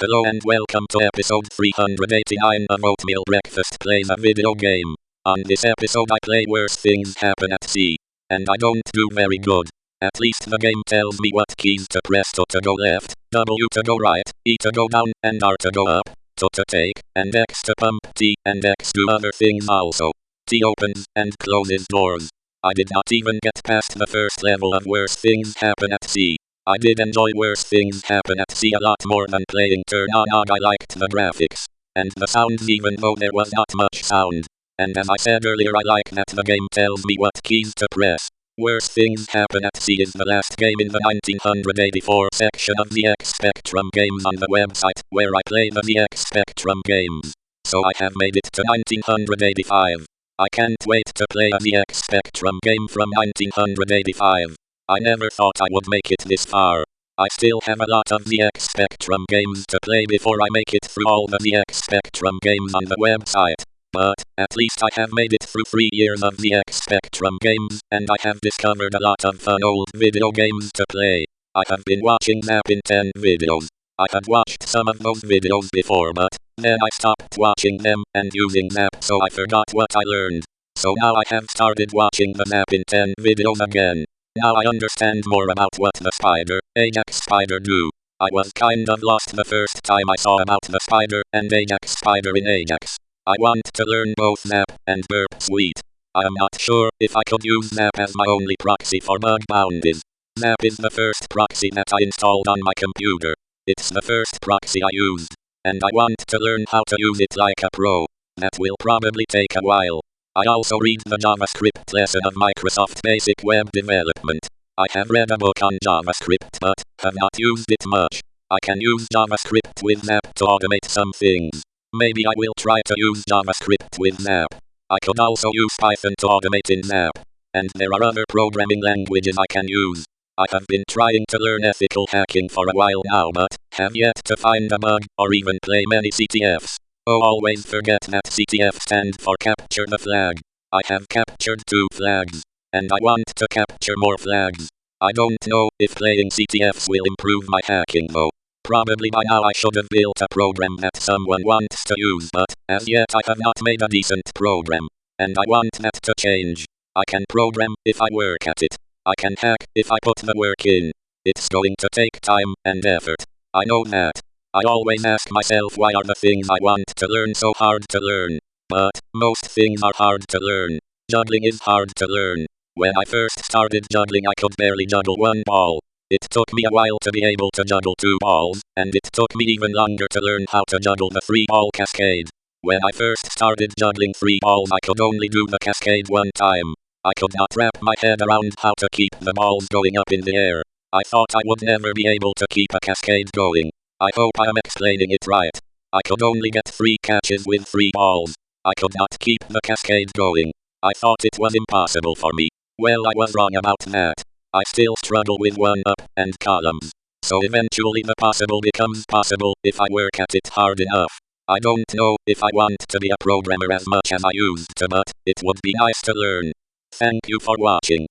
Hello and welcome to episode 389 of OatMBreakfast plays a video game. On this episode I play Worse Things Happen at Sea. And I don't do very good. At least the game tells me what keys to press to go left, W to go right, E to go down, and R to go up, to take, and X to pump, T and X do other things also. T opens and closes doors. I did not even get past the first level of Worse Things Happen at Sea. I did enjoy Worse Things Happen at Sea a lot more than playing Turn On Og. I liked the graphics. And the sounds even though there was not much sound. And as I said earlier, I like that the game tells me what keys to press. Worse Things Happen at Sea is the last game in the 1984 section of the X Spectrum games on the website, where I play the X Spectrum games. So I have made it to 1985. I can't wait to play a X Spectrum game from 1985. I never thought I would make it this far. I still have a lot of the X Spectrum games to play before I make it through all the X Spectrum games on the website. But, at least I have made it through 3 years of the X Spectrum games, and I have discovered a lot of fun old video games to play. I have been watching Nap in 10 videos. I have watched some of those videos before, but then I stopped watching them and using Nap, so I forgot what I learned. So now I have started watching the Nap in 10 videos again. Now I understand more about what the spider, Ajax spider do. I was kind of lost the first time I saw about the spider and Ajax spider in Ajax. I want to learn both Nap and Burp Suite. I am not sure if I could use Nap as my only proxy for bug bounties. Nap is the first proxy that I installed on my computer. It's the first proxy I used. And I want to learn how to use it like a pro. That will probably take a while. I also read the JavaScript lesson of Microsoft Basic Web Development. I have read a book on JavaScript but have not used it much. I can use JavaScript with Nap to automate some things. Maybe I will try to use JavaScript with Nap. I could also use Python to automate in Nap. And there are other programming languages I can use. I have been trying to learn ethical hacking for a while now but have yet to find a bug or even play many CTFs. Oh, always forget that CTF stands for Capture the Flag. I have captured 2 flags. And I want to capture more flags. I don't know if playing CTFs will improve my hacking though. Probably by now I should have built a program that someone wants to use, but as yet I have not made a decent program. And I want that to change. I can program if I work at it. I can hack if I put the work in. It's going to take time and effort. I know that. I always ask myself, why are the things I want to learn so hard to learn? But most things are hard to learn. Juggling is hard to learn. When I first started juggling I could barely juggle 1 ball. It took me a while to be able to juggle 2 balls, and it took me even longer to learn how to juggle the 3-ball cascade. When I first started juggling 3 balls I could only do the cascade 1 time. I could not wrap my head around how to keep the balls going up in the air. I thought I would never be able to keep a cascade going. I hope I am explaining it right. I could only get 3 catches with 3 balls. I could not keep the cascade going. I thought it was impossible for me. Well, I was wrong about that. I still struggle with 1 up and columns. So eventually the possible becomes possible if I work at it hard enough. I don't know if I want to be a programmer as much as I used to, but it would be nice to learn. Thank you for watching.